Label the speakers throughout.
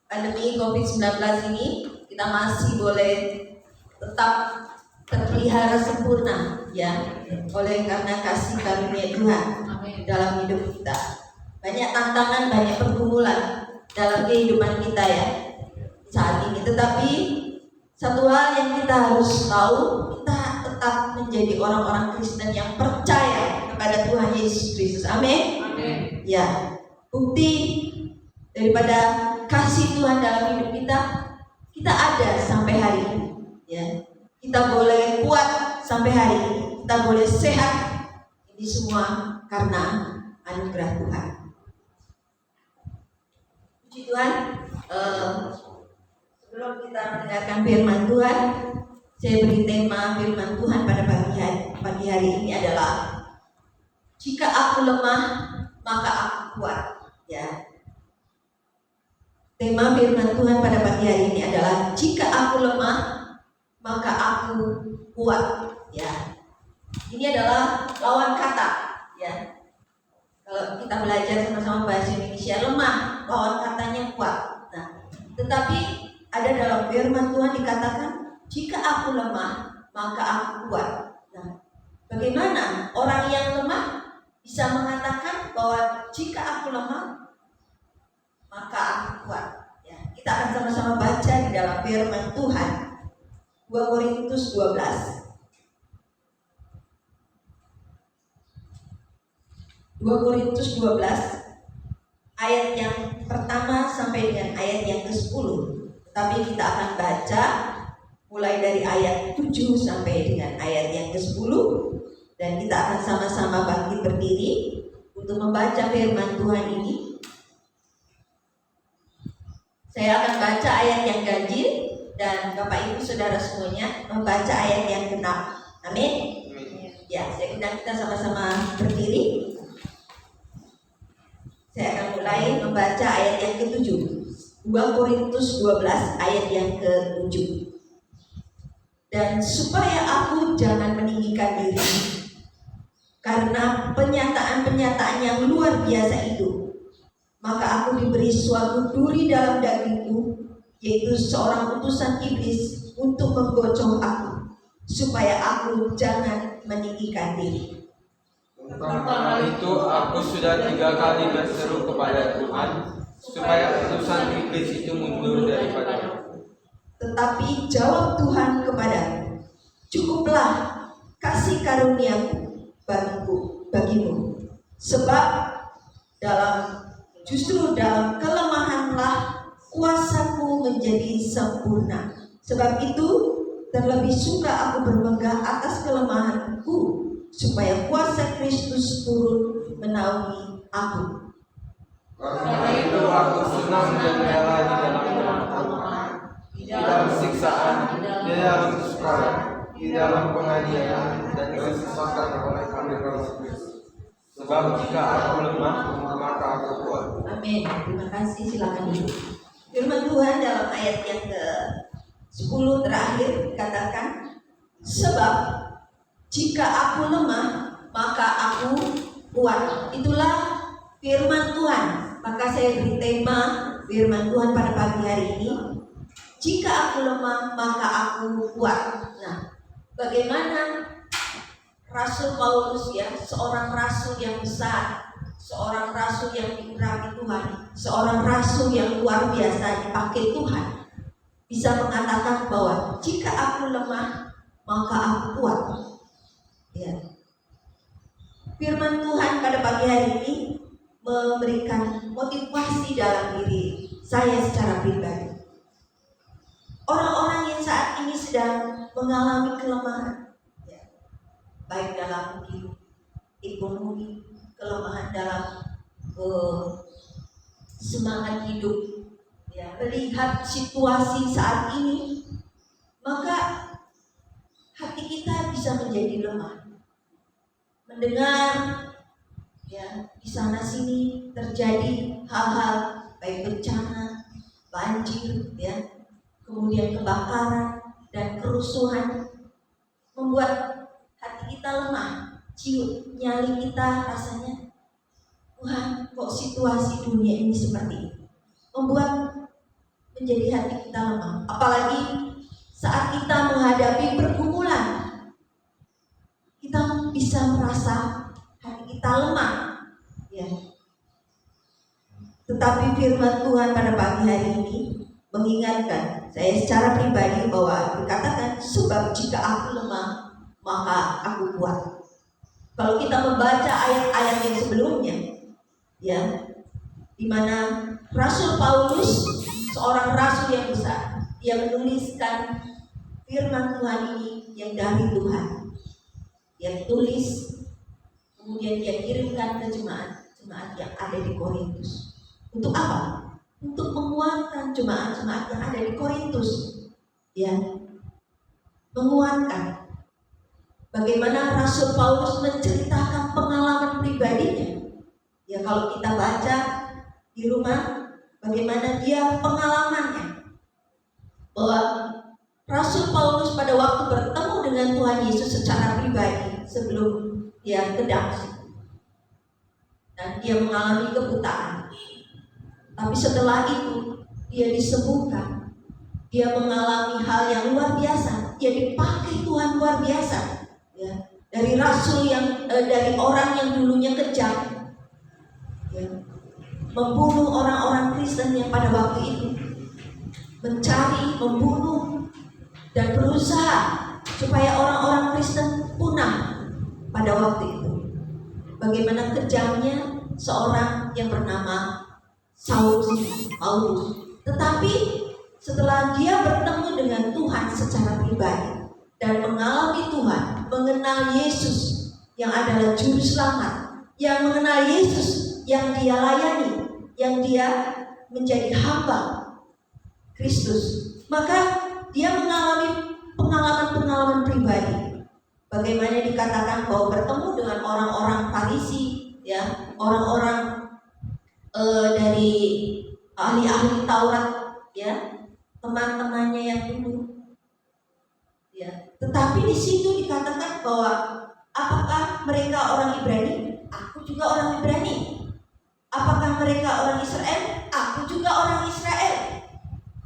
Speaker 1: pandemi COVID-19 ini kita masih boleh tetap terpelihara sempurna ya oleh karena kasih karunia Tuhan dalam hidup kita. Banyak tantangan, banyak pergumulan dalam kehidupan kita ya saat ini. Tetapi satu hal yang kita harus tahu, kita tetap menjadi orang-orang Kristen yang percaya kepada Tuhan Yesus Kristus. Amin. Amin. Ya, bukti daripada kasih Tuhan dalam hidup kita, kita ada sampai hari ini. Ya, kita boleh kuat sampai hari ini, kita boleh sehat. Ini semua karena anugerah Tuhan. Puji Tuhan. Sebelum kita mendengarkan firman Tuhan, saya beri tema firman Tuhan pada pagi hari ini adalah jika aku lemah, maka aku kuat. Ya. Tema firman Tuhan pada pagi hari ini adalah jika aku lemah, maka aku kuat. Ya. Ini adalah lawan kata. Ya. Kalau kita belajar sama-sama bahasa Indonesia, lemah, lawan katanya kuat. Nah, tetapi ada dalam firman Tuhan dikatakan jika aku lemah, maka aku kuat. Nah, bagaimana orang yang lemah bisa mengatakan bahwa jika aku lemah, maka aku kuat? Ya, kita akan sama-sama baca di dalam firman Tuhan 2 Korintus 12. 2 Korintus 12 ayat yang pertama sampai dengan ayat yang ke-10. Tapi kita akan baca mulai dari ayat 7 sampai dengan ayat yang ke-10. Dan kita akan sama-sama bangkit berdiri untuk membaca firman Tuhan ini. Saya akan baca ayat yang ganjil dan Bapak Ibu Saudara semuanya membaca ayat yang genap. Amin. Ya, saya undang kita sama-sama berdiri. Saya akan mulai membaca ayat yang ke-7. 2 Korintus 12 ayat yang ke-7. Dan supaya aku jangan meninggikan diri karena penyataan-penyataan yang luar biasa itu, maka aku diberi suatu duri dalam dagingku, yaitu seorang utusan iblis untuk menggocok aku, supaya aku jangan meninggikan diri.
Speaker 2: Tentang hal itu aku sudah 3 kali berseru kepada Tuhan supaya utusan iblis itu mundur daripadaku.
Speaker 1: Tetapi jawab Tuhan kepadaku, cukuplah kasih karuniaku bagimu, sebab justru dalam kelemahanlah kuasaku menjadi sempurna. Sebab itu terlebih suka aku bermegah atas kelemahanku, supaya kuasa Kristus turun menaungi aku.
Speaker 2: Karena itu aku senang dan rela di dalam kelemahan, di dalam siksaan, di dalam kesukaran, di dalam penganiayaan dan kesesakan oleh karena Kristus. Sebab jika aku lemah, maka aku kuat.
Speaker 1: Amin. Terima kasih. Silakan duduk. Firman Tuhan dalam ayat yang ke-10 terakhir dikatakan, sebab jika aku lemah, maka aku kuat. Itulah firman Tuhan. Maka saya beri tema firman Tuhan pada pagi hari ini, jika aku lemah, maka aku kuat. Nah, bagaimana Rasul Paulus ya, seorang rasul yang besar, seorang rasul yang diurapi Tuhan, seorang rasul yang luar biasa dipakai Tuhan, bisa mengatakan bahwa jika aku lemah, maka aku kuat. Ya. Firman Tuhan pada pagi hari ini memberikan motivasi dalam diri saya secara pribadi. Orang-orang yang saat ini sedang mengalami kelemahan, ya, baik dalam ekonomi, kelemahan dalam semangat hidup, ya, melihat situasi saat ini, maka hati kita bisa menjadi lemah. Mendengar ya di sana sini terjadi hal-hal baik bencana, banjir, ya, kemudian kebakaran dan kerusuhan, membuat hati kita lemah, nyali kita rasanya, Tuhan, kok situasi dunia ini seperti ini, membuat menjadi hati kita lemah. Apalagi saat kita menghadapi pergumulan, kita bisa merasa hati kita lemah, ya. Tetapi firman Tuhan pada pagi hari ini mengingatkan saya secara pribadi bahwa dikatakan, sebab jika aku lemah maka aku kuat. Kalau kita membaca ayat-ayat yang sebelumnya, ya, di mana Rasul Paulus, seorang rasul yang besar, dia menuliskan firman Tuhan ini yang dari Tuhan. Dia tulis, kemudian dia kirimkan ke jemaat yang ada di Korintus. Untuk apa? Untuk menguatkan jemaat-jemaat yang ada di Korintus, ya, menguatkan. Bagaimana Rasul Paulus menceritakan pengalaman pribadinya. Ya, kalau kita baca di rumah, bagaimana dia pengalamannya, bahwa Rasul Paulus pada waktu bertemu dengan Tuhan Yesus secara pribadi sebelum dia ke Damaskus, dan dia mengalami kebutaan. Tapi setelah itu dia disembuhkan, dia mengalami hal yang luar biasa, dia dipakai Tuhan luar biasa, ya. Dari rasul yang dari orang yang dulunya kejam, ya, membunuh orang-orang Kristen yang pada waktu itu, mencari, membunuh, dan berusaha supaya orang-orang Kristen punah pada waktu itu. Bagaimana kejamnya seorang yang bernama Paulus. Tetapi setelah dia bertemu dengan Tuhan secara pribadi dan mengalami Tuhan, mengenal Yesus yang adalah juru selamat, yang mengenal Yesus yang dia layani, yang dia menjadi hamba Kristus, maka dia mengalami pengalaman-pengalaman pribadi. Bagaimana dikatakan bahwa bertemu dengan orang-orang Farisi, ya, orang-orang dari ahli-ahli Taurat, ya, teman-temannya yang dulu, ya. Tetapi di situ dikatakan bahwa apakah mereka orang Ibrani? Aku juga orang Ibrani. Apakah mereka orang Israel? Aku juga orang Israel.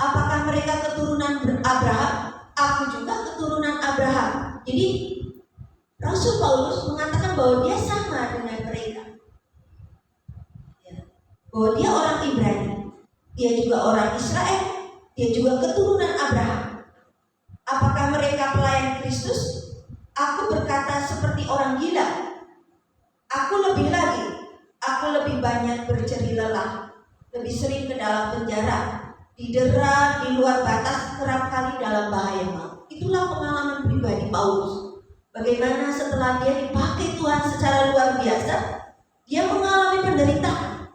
Speaker 1: Apakah mereka keturunan Abraham? Aku juga keturunan Abraham. Jadi Rasul Paulus mengatakan bahwa dia sama dengan mereka, bahwa dia orang Ibrani, dia juga orang Israel, dia juga keturunan Abraham. Apakah mereka pelayan Kristus? Aku berkata seperti orang gila. Aku lebih lagi, aku lebih banyak berjeri lelah, lebih sering ke dalam penjara, didera di luar batas, kerap kali dalam bahaya maut. Itulah pengalaman pribadi Paulus. Bagaimana setelah dia dipakai Tuhan secara luar biasa, dia mengalami penderitaan,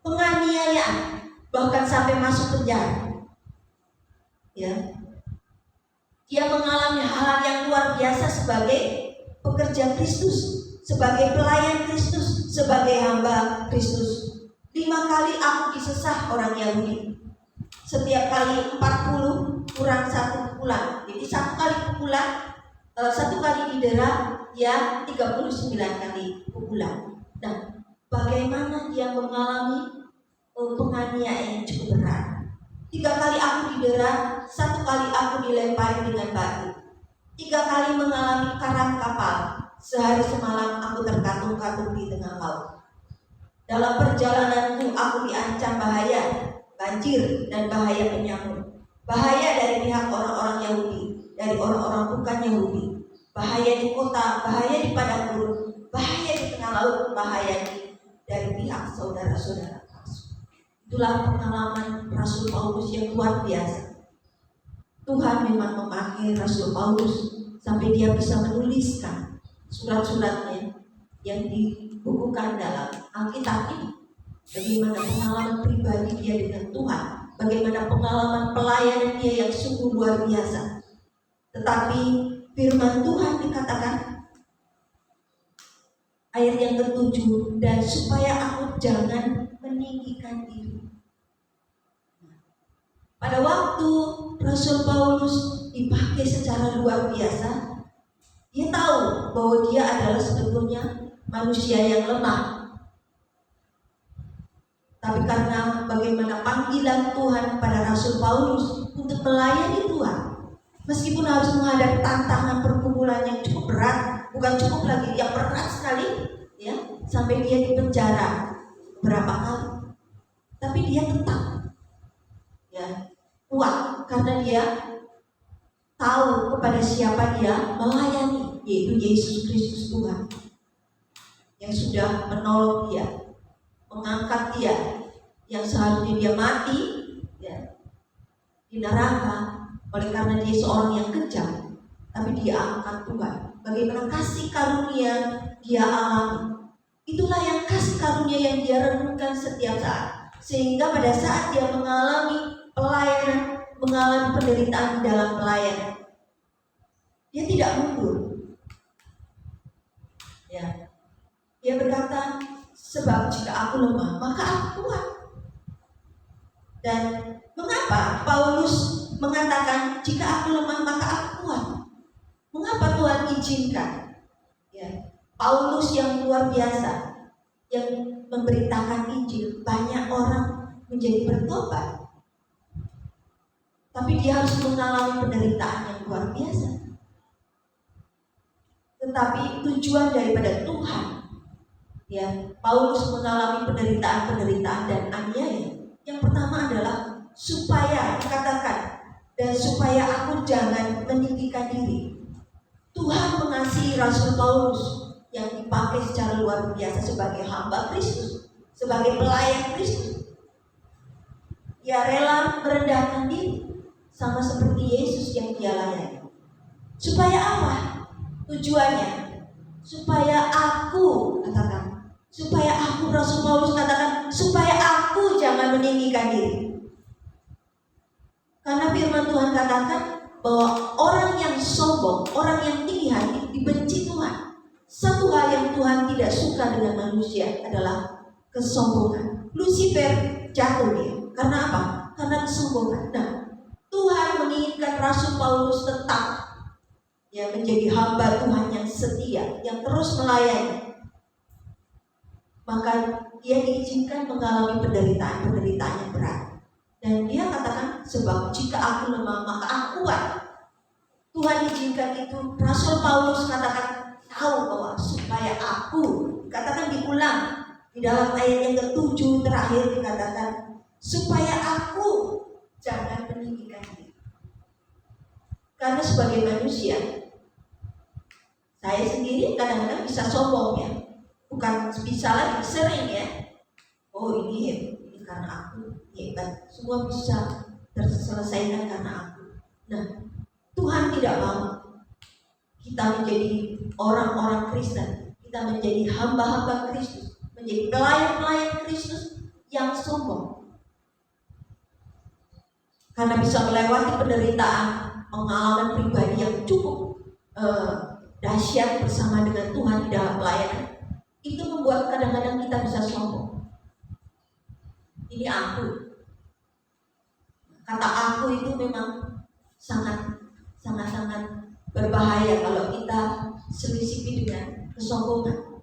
Speaker 1: penganiayaan, bahkan sampai masuk penjara. Ya, dia mengalami hal yang luar biasa sebagai pekerja Kristus, sebagai pelayan Kristus, sebagai hamba Kristus. 5 kali aku disesah orang Yahudi. Setiap kali 40 kurang 1 pukulan. Jadi 1 kali pukulan, 1 kali didera, ya 39 kali pukulan. Nah, bagaimana dia mengalami penganiayaan yang cukup berat. 3 kali aku didera, 1 kali aku dilempari dengan batu. 3 kali mengalami karang kapal. Sehari semalam aku terkatung-katung di tengah laut. Dalam perjalananku aku diancam bahaya, banjir, dan bahaya penyakit. Bahaya dari pihak orang-orang Yahudi, dari orang-orang bukan Yahudi. Bahaya di kota, bahaya di padang gurun, bahaya di tengah laut, bahaya dari pihak saudara-saudara. Itulah pengalaman Rasul Paulus yang luar biasa. Tuhan memang memakai Rasul Paulus sampai dia bisa menuliskan surat-suratnya yang dibukukan dalam Alkitab ini. Bagaimana pengalaman pribadi dia dengan Tuhan, bagaimana pengalaman pelayanan dia yang sungguh luar biasa. Tetapi firman Tuhan dikatakan, ayat yang ke-7, dan supaya aku jangan meninggikan diri. Pada waktu Rasul Paulus dipakai secara luar biasa, dia tahu bahwa dia adalah sebetulnya manusia yang lemah. tapi karena bagaimana panggilan Tuhan pada Rasul Paulus untuk melayani Tuhan, meskipun harus menghadapi tantangan pergumulan yang cukup berat, bukan cukup lagi, yang berat sekali, ya, sampai dia dipenjara berapa kali, tapi dia tetap, ya, kuat karena dia tahu kepada siapa dia melayani, yaitu Yesus Kristus Tuhan yang sudah menolong dia, mengangkat dia, yang seharusnya dia mati, ya, di neraka oleh karena dia seorang yang kejam, tapi dia angkat Tuhan. Bagaimana kasih karunia dia alami, itulah yang kasih karunia yang dia renungkan setiap saat, sehingga pada saat dia mengalami pelayanan, mengalami penderitaan di dalam pelayanan, dia tidak mundur. Ya, dia berkata, sebab jika aku lemah, maka aku kuat. Dan mengapa Paulus mengatakan jika aku lemah maka aku kuat? Mengapa Tuhan izinkan? Ya, Paulus yang luar biasa, yang memberitakan Injil, banyak orang menjadi bertobat, tapi dia harus mengalami penderitaan yang luar biasa. Tetapi tujuan daripada Tuhan, ya, Paulus mengalami penderitaan dan aniaya. Yang pertama adalah supaya dikatakan, dan supaya aku jangan meninggikan diri. Tuhan mengasihi Rasul Paulus yang dipakai secara luar biasa sebagai hamba Kristus, sebagai pelayan Kristus. Ia rela merendahkan diri sama seperti Yesus yang dia layani. Supaya apa? Tujuannya supaya aku, katakan, supaya aku, Rasul Paulus katakan, supaya aku jangan meninggikan diri. Karena firman Tuhan katakan bahwa orang yang sombong, orang yang tinggi hati dibenci Tuhan. Satu hal yang Tuhan tidak suka dengan manusia adalah kesombongan. Lucifer jatuh dia. Karena apa? Karena kesombongan. Nah, Tuhan menginginkan Rasul Paulus tetap, ya, menjadi hamba Tuhan yang setia, yang terus melayani. Maka dia diizinkan mengalami penderitaan yang berat. Dan dia katakan, sebab jika aku lemah maka aku kuat. Tuhan izinkan itu. Rasul Paulus katakan, tahu bahwa supaya aku, katakan diulang di dalam ayat yang ke-7 terakhir dikatakan, supaya aku jangan meninggikan diri. Karena sebagai manusia, saya sendiri kadang-kadang bisa sombong, ya, bukan bisa lagi, sering, ya. Oh, ini karena aku hebat, semua bisa terselesaikan karena aku. Nah, Tuhan tidak mau kita menjadi orang-orang Kristen, kita menjadi hamba-hamba Kristus, menjadi pelayan-pelayan Kristus yang sombong. Karena bisa melewati penderitaan, pengalaman pribadi yang cukup dahsyat bersama dengan Tuhan di dalam pelayanan, itu membuat kadang-kadang kita bisa sombong. Ini aku. Kata aku itu memang sangat berbahaya kalau kita selisipi dengan kesombongan.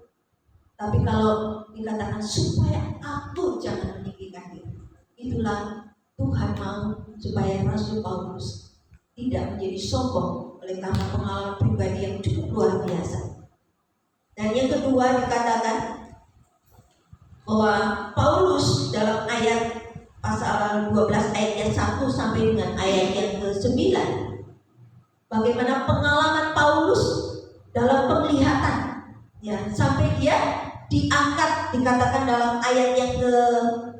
Speaker 1: Tapi kalau dikatakan supaya aku jangan meninggikan diri, itulah Tuhan mau supaya Rasul Paulus tidak menjadi sombong oleh karena pengalaman pribadi yang cukup luar biasa. Dan yang kedua dikatakan bahwa Paulus dalam ayat pasal 12 ayat yang 1 sampai dengan ayat yang ke-9, bagaimana pengalaman Paulus dalam penglihatan, ya, sampai dia diangkat, dikatakan dalam ayat yang ke-2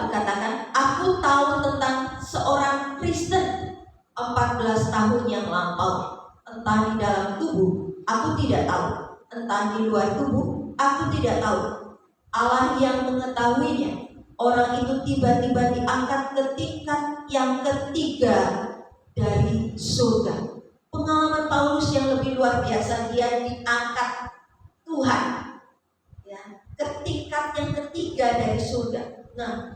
Speaker 1: dikatakan, aku tahu tentang seorang Kristen 14 tahun yang lampau, entah di dalam tubuh aku tidak tahu, entah di luar tubuh aku tidak tahu. Allah yang mengetahuinya. Orang itu tiba-tiba diangkat ke tingkat yang ketiga dari surga. Pengalaman Paulus yang lebih luar biasa, dia diangkat Tuhan, ya, ke tingkat yang ketiga dari surga. Nah,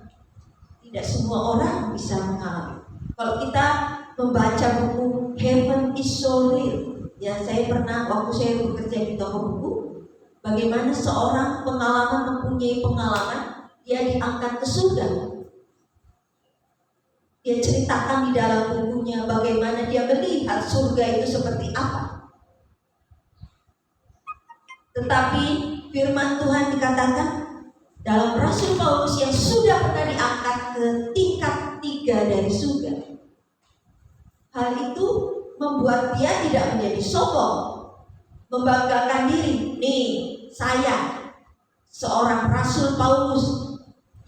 Speaker 1: tidak semua orang bisa mengalami. Kalau kita membaca buku Heaven is So Real, ya, saya pernah waktu saya bekerja di toko buku, Bagaimana seorang mempunyai pengalaman, dia diangkat ke surga. Dia ceritakan di dalam bukunya bagaimana dia melihat surga itu seperti apa. Tetapi firman Tuhan dikatakan dalam Rasul Paulus yang sudah pernah diangkat ke tingkat 3 dari surga. Hal itu membuat dia tidak menjadi sombong, membanggakan diri. Nih, saya seorang Rasul Paulus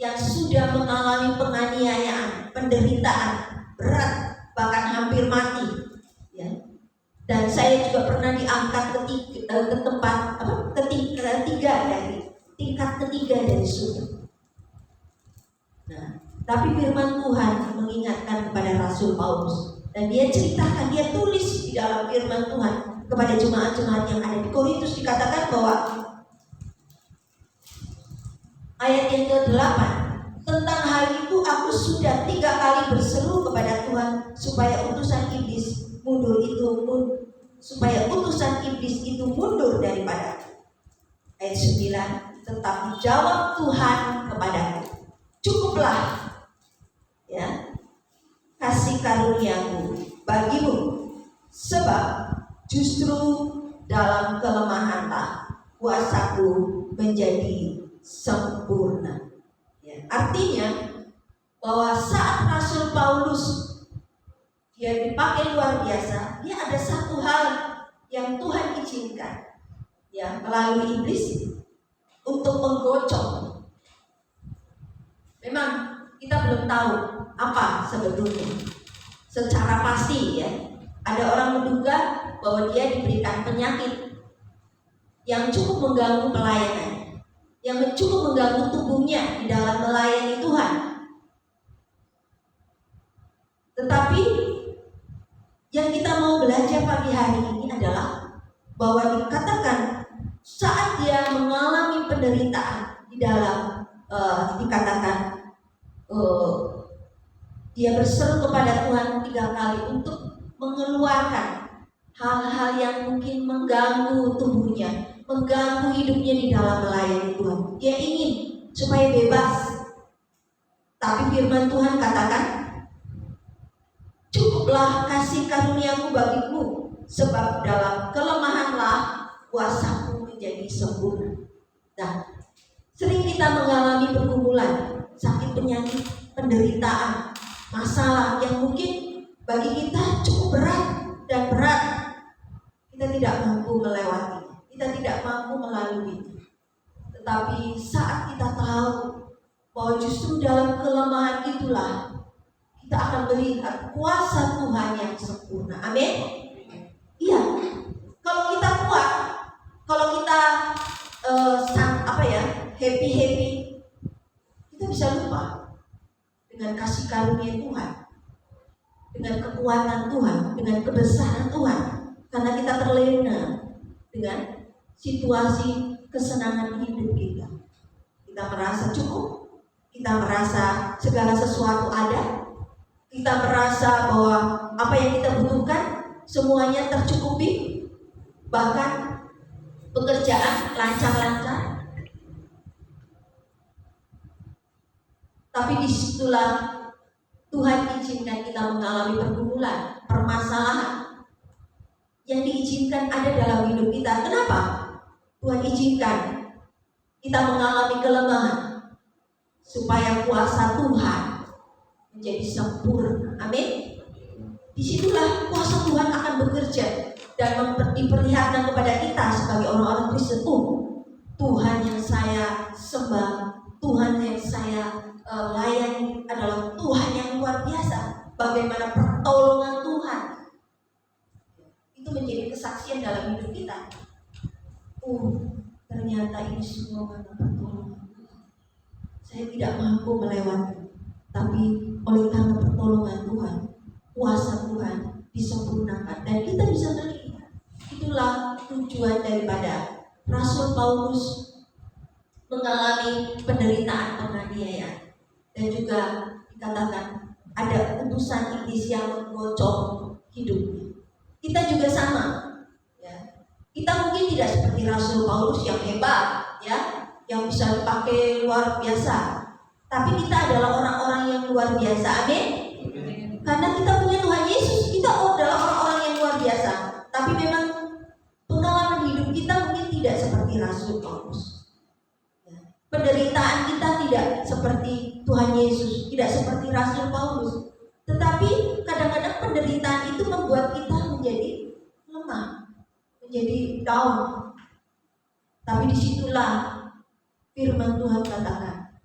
Speaker 1: yang sudah mengalami penganiayaan, penderitaan berat, bahkan hampir mati, ya. Dan saya juga pernah diangkat ke tingkat ketiga dari surga. Nah, tapi firman Tuhan mengingatkan kepada Rasul Paulus, dan dia ceritakan, dia tulis di dalam firman Tuhan kepada jemaat-jemaat yang ada di Korintus, dikatakan bahwa ayat yang ke-8, tentang hal itu aku sudah 3 kali berseru kepada Tuhan supaya utusan iblis itu mundur daripada. Ayat 9, tetapi jawab Tuhan kepadaku, cukuplah ya kasih karuniaku bagimu, sebab justru dalam kelemahanlah kuasaku menjadi sempurna. Ya, artinya bahwa saat Rasul Paulus dia dipakai luar biasa, dia ada satu hal yang Tuhan izinkan, ya, melalui iblis untuk menggocok. Memang kita belum tahu apa sebetulnya secara pasti, ya. Ada orang menduga bahwa dia diberikan penyakit yang cukup mengganggu pelayanan, yang cukup mengganggu tubuhnya di dalam melayani Tuhan. Tetapi yang kita mau belajar pagi hari ini adalah bahwa dikatakan saat dia mengalami penderitaan di dalam dikatakan dia berseru kepada Tuhan 3 kali untuk mengeluarkan hal-hal yang mungkin mengganggu tubuhnya, mengganggu hidupnya di dalam melayani Tuhan. Dia ingin supaya bebas. Tapi firman Tuhan katakan, cukuplah kasih karuniaku bagimu, sebab dalam kelemahanlah kuasaku menjadi sempurna. Nah, sering kita mengalami pergumulan, sakit penyakit, penderitaan, masalah yang mungkin bagi kita cukup berat dan berat. Kita tidak mampu melewati, kita tidak mampu melalui. Tetapi saat kita tahu bahwa justru dalam kelemahan itulah kita akan melihat kuasa Tuhan yang sempurna. Amin. Iya. Kalau kita kuat, kalau kita happy, kita bisa lupa dengan kasih karunia Tuhan, dengan kekuatan Tuhan, dengan kebesaran Tuhan, karena kita terlena dengan situasi kesenangan hidup kita. Kita merasa cukup, kita merasa segala sesuatu ada, kita merasa bahwa apa yang kita butuhkan semuanya tercukupi, bahkan pekerjaan lancar-lancar. Tapi disitulah Tuhan izinkan kita mengalami pergumulan, permasalahan yang diizinkan ada dalam hidup kita. Kenapa? Tuhan izinkan kita mengalami kelemahan supaya kuasa Tuhan menjadi sempurna. Amin. Disitulah kuasa Tuhan akan bekerja dan diperlihatkan kepada kita sebagai orang-orang Kristen. Tuhan yang saya sembah, Tuhan yang saya layani adalah Tuhan yang luar biasa. Bagaimana pertolongan Tuhan itu menjadi kesaksian dalam hidup kita. Ternyata ini semua karena pertolongan Tuhan. Saya tidak mampu melewati, tapi oleh karena pertolongan Tuhan, kuasa Tuhan disempurnakan dan kita bisa melihat. Itulah tujuan daripada Rasul Paulus mengalami penderitaan, penganiayaan, dan juga dikatakan ada utusan iblis yang menggocok hidupnya. Kita juga sama, ya. Kita mungkin tidak seperti Rasul Paulus yang hebat, ya, yang bisa dipakai luar biasa. Tapi kita adalah orang-orang yang luar biasa, amin. Karena kita punya Tuhan Yesus, kita adalah orang-orang yang luar biasa. Tapi memang pengalaman hidup kita mungkin tidak seperti Rasul Paulus. Penderitaan kita tidak seperti Tuhan Yesus, tidak seperti Rasul Paulus. Tetapi kadang-kadang penderitaan itu membuat kita menjadi lemah, menjadi down. Tapi disitulah firman Tuhan katakan,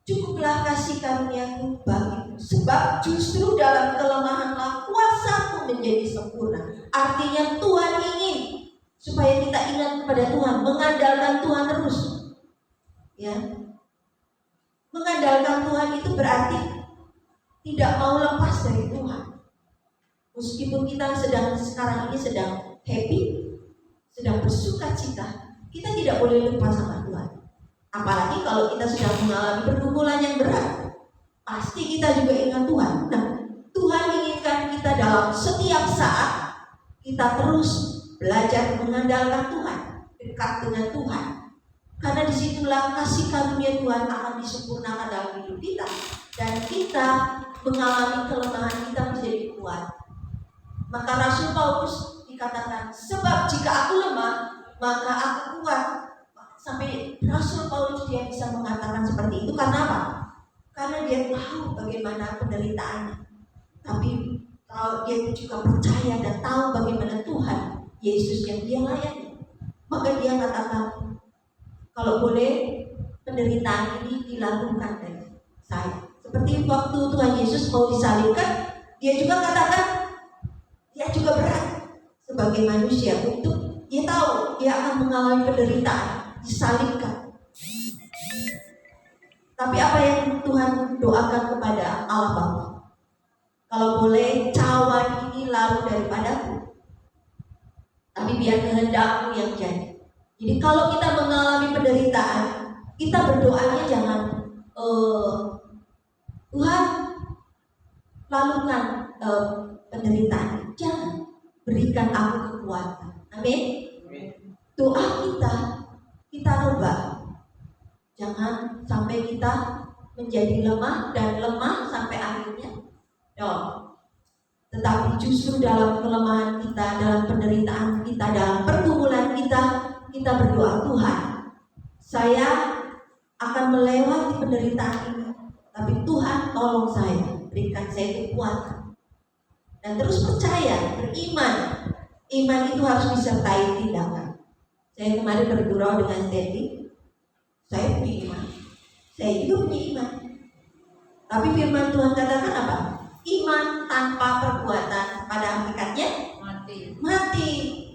Speaker 1: cukuplah kasih karuniaku bagimu, sebab justru dalam kelemahanlah kuasaku menjadi sempurna. Artinya Tuhan ingin supaya kita ingat kepada Tuhan, mengandalkan Tuhan terus. Ya, mengandalkan Tuhan itu berarti tidak mau lepas dari Tuhan. Meskipun kita sekarang ini sedang happy, sedang bersuka cita, kita tidak boleh lupa sama Tuhan. Apalagi kalau kita sedang mengalami pergumulan yang berat, pasti kita juga ingat Tuhan. Nah, Tuhan inginkan kita dalam setiap saat kita terus belajar mengandalkan Tuhan, dekat dengan Tuhan. Karena disitulah kasih karunia Tuhan akan disempurnakan dalam hidup kita, dan kita mengalami kelemahan kita menjadi kuat. Maka Rasul Paulus dikatakan, sebab jika aku lemah, maka aku kuat. Sampai Rasul Paulus dia bisa mengatakan seperti itu karena apa? Karena dia tahu bagaimana penderitaannya. Tapi dia juga percaya dan tahu bagaimana Tuhan Yesus yang dia layani. Maka dia katakan, kalau boleh penderitaan ini dilakukan dari saya. Seperti waktu Tuhan Yesus mau disalibkan, dia juga katakan dia juga berat sebagai manusia untuk dia tahu dia akan mengalami penderitaan, disalibkan. Tapi apa yang Tuhan doakan kepada Allah Bapa? Kalau boleh cawan ini lalu daripadaku, tapi biar kehendakmu yang jadi. Jadi kalau kita mengalami penderitaan, kita berdoanya jangan Tuhan lalukan penderitaan, jangan berikan aku kekuatan. Amin. Doa kita rubah. Jangan sampai kita menjadi lemah dan lemah sampai akhirnya down. Tetapi justru dalam kelemahan kita, dalam penderitaan kita, dalam pergumulan kita berdoa, Tuhan, saya akan melewati penderitaan ini, tapi Tuhan tolong saya, berikan saya kekuatan. Dan terus percaya, beriman. Iman itu harus disertai tindakan. Saya kemarin bergurau dengan Sandy, saya punya iman, saya juga punya iman. Tapi firman Tuhan katakan apa? Iman tanpa perbuatan pada hakikatnya mati.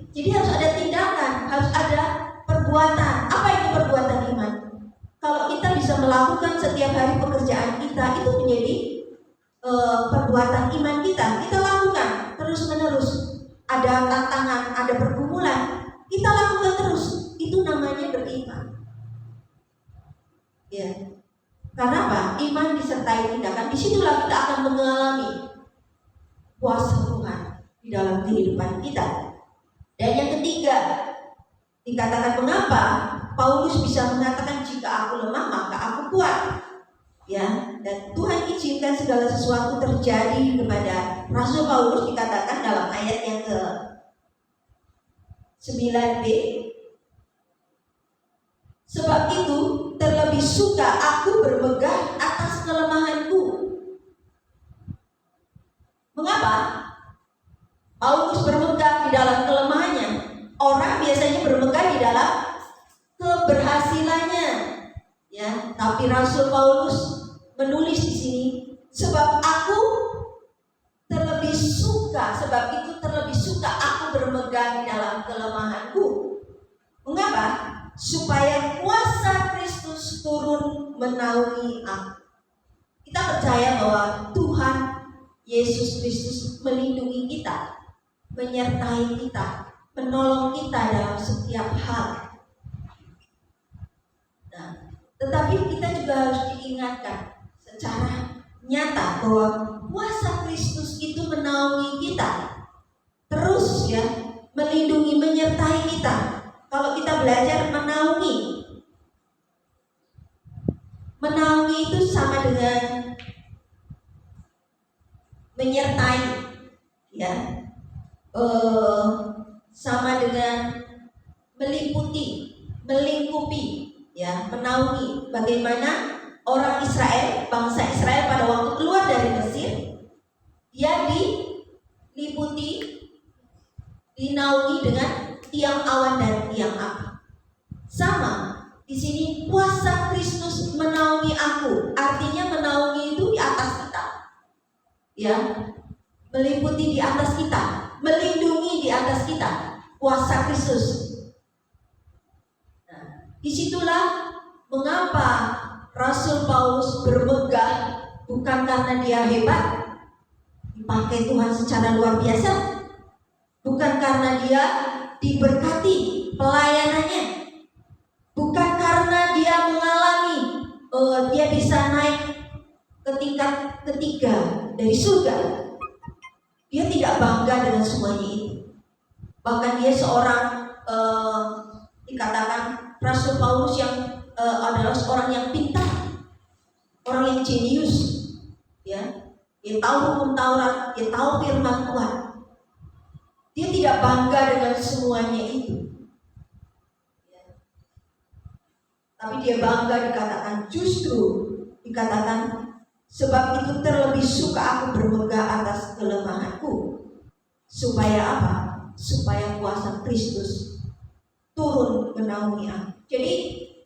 Speaker 1: Jadi harus ada tindakan, harus ada perbuatan. Apa itu perbuatan iman? Kalau kita bisa melakukan setiap hari pekerjaan kita, itu menjadi perbuatan iman kita. Kita lakukan terus menerus. Ada tantangan, ada pergumulan, kita lakukan terus. Itu namanya beriman. Ya. Karena apa? Iman disertai tindakan. Disitulah kita akan mengalami kuasa Tuhan di dalam kehidupan kita. Dan yang ketiga, dikatakan mengapa Paulus bisa mengatakan jika aku lemah maka aku kuat. Ya, dan Tuhan izinkan segala sesuatu terjadi kepada Rasul Paulus, dikatakan dalam ayat yang ke 9b. Sebab itu terlebih suka aku bermegah atas kelemahanku. Mengapa Paulus bermegah di dalam kelemahannya? Orang biasanya bermegah di dalam keberhasilannya, ya. Tapi Rasul Paulus menulis di sini, sebab aku terlebih suka, sebab itu terlebih suka aku bermegah di dalam kelemahanku. Mengapa? Supaya kuasa Kristus turun menaungi aku. Kita percaya bahwa Tuhan Yesus Kristus melindungi kita, menyertai kita, menolong kita dalam setiap hal. Nah, tetapi kita juga harus diingatkan secara nyata bahwa kuasa Kristus itu menaungi kita, terus ya, melindungi, menyertai menyertai kita kalau kita belajar menaungi. Menaungi itu sama dengan menyertai, ya, sama dengan meliputi, melingkupi, ya, menaungi. Bagaimana orang Israel, bangsa Israel pada waktu keluar dari Mesir, dia diliputi, dinaungi dengan tiang awan dan tiang api. Sama di sini, kuasa Kristus menaungi aku. Artinya menaungi itu di atas kita, ya, meliputi di atas kita, melindungi di atas kita. Kuasa Kristus. Nah, disitulah mengapa Rasul Paulus bermegah, bukan karena dia hebat, dipakai Tuhan secara luar biasa, bukan karena dia diberkati pelayanannya, bukan karena dia mengalami dia bisa naik ke tingkat ketiga dari surga. Dia tidak bangga dengan semuanya itu. Bahkan dia seorang dikatakan Rasul Paulus yang adalah seorang yang pintar, orang yang jenius, ya, dia tahu hukum Taurat, dia tahu firman Tuhan. Dia tidak bangga dengan semuanya itu, ya. Tapi dia bangga dikatakan, justru dikatakan, sebab itu terlebih suka aku bermegah atas kelemahanku. Supaya apa? Supaya kuasa Kristus turun menaungi aku. Jadi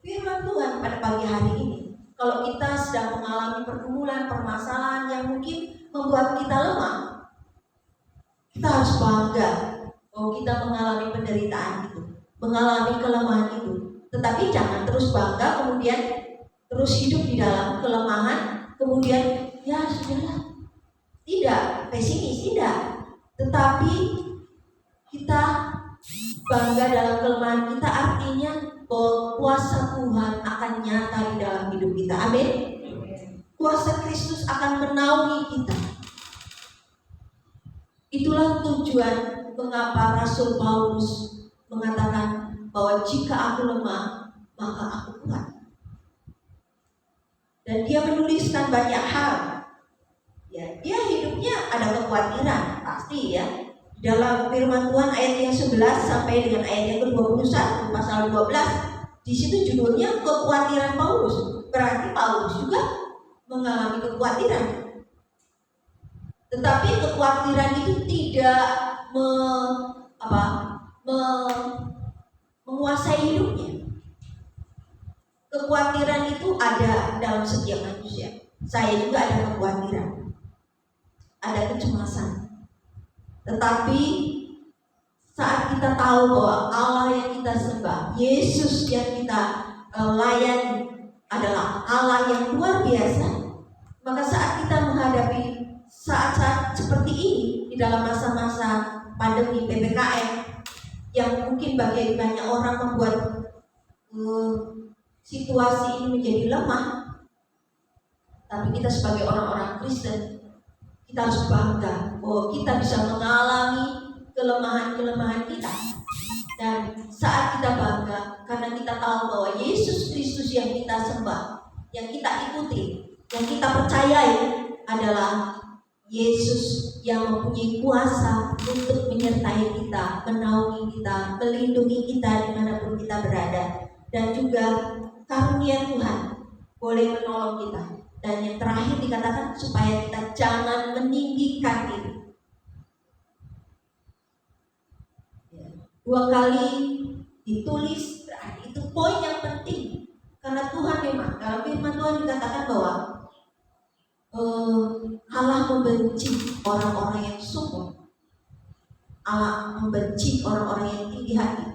Speaker 1: firman Tuhan pada pagi hari ini, kalau kita sedang mengalami pergumulan, permasalahan yang mungkin membuat kita lemah, kita harus bangga bahwa kita mengalami penderitaan itu, mengalami kelemahan itu. Tetapi jangan terus bangga kemudian terus hidup di dalam kelemahan, kemudian ya sudahlah, tidak, pesimis, tidak. Tetapi kita bangga dalam kelemahan kita, artinya bahwa kuasa Tuhan akan nyata di dalam hidup kita. Amin. Kuasa Kristus akan menaungi kita. Itulah tujuan mengapa Rasul Paulus mengatakan bahwa jika aku lemah, maka aku kuat. Dan dia menuliskan banyak hal. Ya, dia hidupnya ada kekhawatiran, pasti ya. Dalam firman Tuhan ayat yang 11 sampai dengan ayat yang ke-21 pasal 12, di situ judulnya kekhawatiran Paulus. Berarti Paulus juga mengalami kekhawatiran. Tetapi kekhawatiran itu tidak menguasai hidupnya. Kekhawatiran itu ada dalam setiap manusia. Saya juga ada kekhawatiran, ada kecemasan. Tetapi saat kita tahu bahwa Allah yang kita sembah, Yesus yang kita layani adalah Allah yang luar biasa, maka saat kita menghadapi saat-saat seperti ini di dalam masa-masa pandemi PPKM yang mungkin bagi banyak orang membuat situasi ini menjadi lemah, tapi kita sebagai orang-orang Kristen, kita harus bangga bahwa kita bisa mengalami kelemahan-kelemahan kita. Dan saat kita bangga, karena kita tahu bahwa Yesus Kristus yang kita sembah, yang kita ikuti, yang kita percayai adalah Yesus yang mempunyai kuasa untuk menyertai kita, menaungi kita, melindungi kita dimanapun kita berada. Dan juga karunia Tuhan boleh menolong kita. Dan yang terakhir dikatakan supaya kita jangan meninggikan diri. Dua kali ditulis, berarti itu poin yang penting. Karena Tuhan memang dalam firman Tuhan dikatakan bahwa Allah membenci orang-orang yang sombong. Allah membenci orang-orang yang tinggi hati.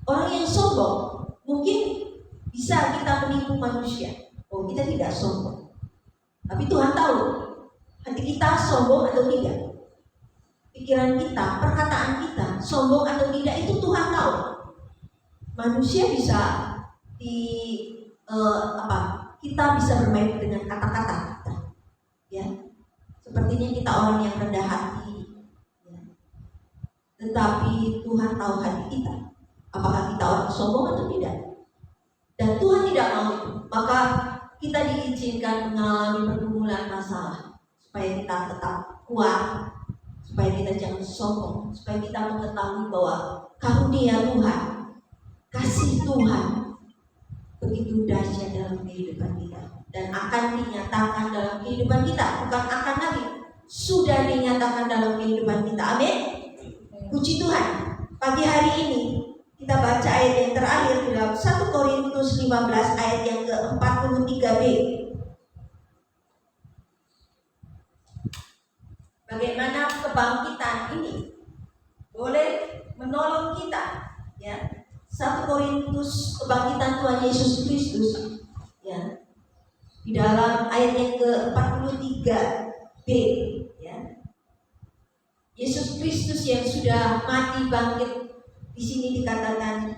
Speaker 1: Orang yang sombong mungkin bisa kita menipu manusia. Oh, kita tidak sombong. Tapi Tuhan tahu hati kita sombong atau tidak. Pikiran kita, perkataan kita sombong atau tidak, itu Tuhan tahu. Manusia bisa kita bisa bermain dengan kata-kata kita. Ya. Sepertinya kita orang yang rendah hati. Ya. Tetapi Tuhan Tuhan tahu hati kita. Apakah kita orang sombong atau tidak? Dan Tuhan tidak mau itu. Maka kita diizinkan mengalami pergumulan masalah supaya kita tetap kuat, supaya kita jangan sombong, supaya kita mengetahui bahwa karunia Tuhan, kasih Tuhan begitu dahsyat dalam kehidupan kita dan akan dinyatakan dalam kehidupan kita, bukan akan lagi, sudah dinyatakan dalam kehidupan kita. Amin. Puji Tuhan. Pagi hari ini kita baca ayat yang terakhir di dalam 1 Korintus 15 ayat yang ke-43b. Bagaimana kebangkitan ini boleh menolong kita, ya. 1 Korintus, kebangkitan Tuhan Yesus Kristus, ya. Di dalam ayat yang ke-43b, ya. Yesus Kristus yang sudah mati bangkit di sini dikatakan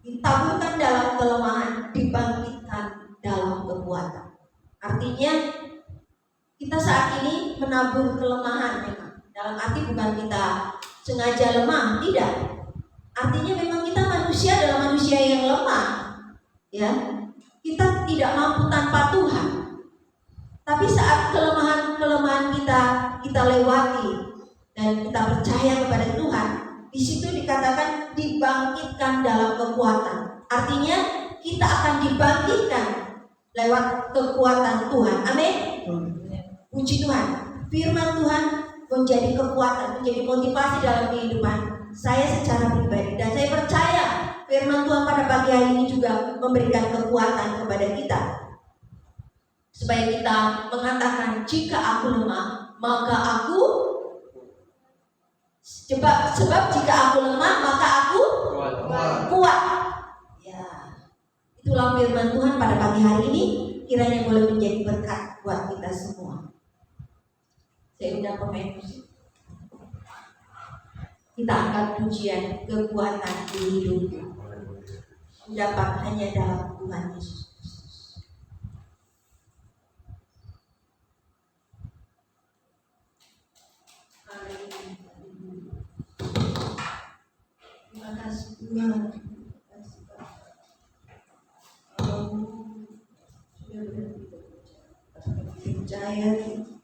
Speaker 1: ditaburkan dalam kelemahan, dibangkitkan dalam kekuatan. Artinya kita saat ini menabur kelemahan memang. Dalam arti bukan kita sengaja lemah, tidak. Artinya memang kita manusia adalah manusia yang lemah, ya. Kita tidak mampu tanpa Tuhan. Tapi saat kelemahan kita lewati dan kita percaya kepada Tuhan, di situ dikatakan dibangkitkan dalam kekuatan. Artinya kita akan dibangkitkan lewat kekuatan Tuhan. Amin. Puji Tuhan. Firman Tuhan menjadi kekuatan, menjadi motivasi dalam kehidupan saya secara pribadi, dan saya percaya firman Tuhan pada pagi hari ini juga memberikan kekuatan kepada kita supaya kita mengatakan, jika aku lemah maka aku sebab jika aku lemah maka aku kuat. Ya, itulah firman Tuhan pada pagi hari ini. Kiranya boleh menjadi berkat buat kita semua. Saya undang pemain musik. Kita angkat pujian kekuatan di hidupku dapat hanya dalam Tuhan Yesus Kristus. Terima kasih Tuhan. Terima kasih Bapak. Sudah berhenti percaya.